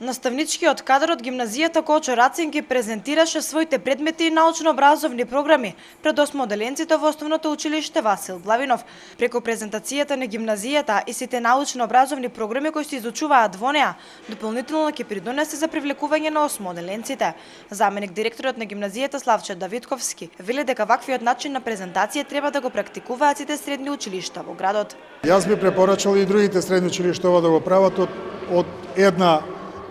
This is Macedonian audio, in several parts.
Наставничкиот кадар од гимназијата Кочо Рацин ги презентираше своите предмети и научно-образовни програми пред осмоделенците во Основното училиште Васил Главинов. Преку презентацијата на гимназијата и сите научно-образовни програми кои се изучуваат во неа, дополнително ќе придонесе за привлекување на осмоделенците. Заменик директорот на гимназијата Славчо Давидковски вели дека ваквиот начин на презентација треба да го практикуваат сите средни училишта во градот. Јас би препорачал и другите средни училишта ова да го прават од една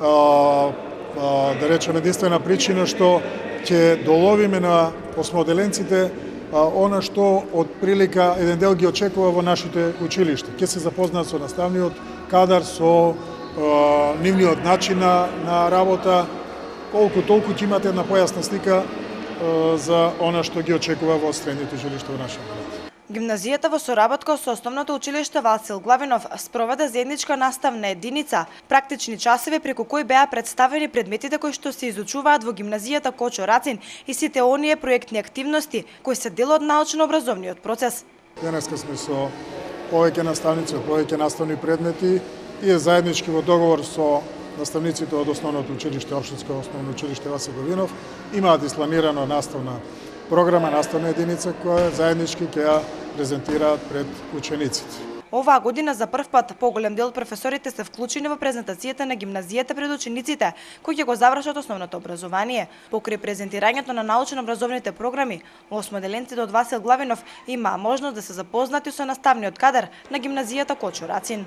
да речеме единствена причина што ќе доловиме на осмоделенците она што од прилика еден дел ги очекува во нашите училишта. Ќе се запознаат со наставниот кадар, со нивниот начин на работа, колку толку ќе имате една појасна слика за она што ги очекува во средните училишта во нашиот град. Гимназијата во соработка со Основното училиште Васил Главинов спроведе заедничка наставна единица, практични часови преку кои беа представени предметите кои што се изучуваат во гимназијата Кочо Рацин и сите оние проектни активности кои се дел од научно-образовниот процес. Денеска сме со повеќе наставници, повеќе наставни предмети и заеднички во договор со наставниците од Основното училиште, Општинско основно училиште Васил Главинов, имаат испланирано наставна програма, наставна единица која заеднички ќе ја презентираат пред учениците. Оваа година за прв пат поголем дел од професорите се вклучени во презентацијата на гимназијата пред учениците кои ќе го завршат основното образование. Покрај презентирањето на научно-образовните програми, осмоделенците од Васил Главинов имаа можност да се запознати со наставниот кадар на гимназијата Кочо Рацин.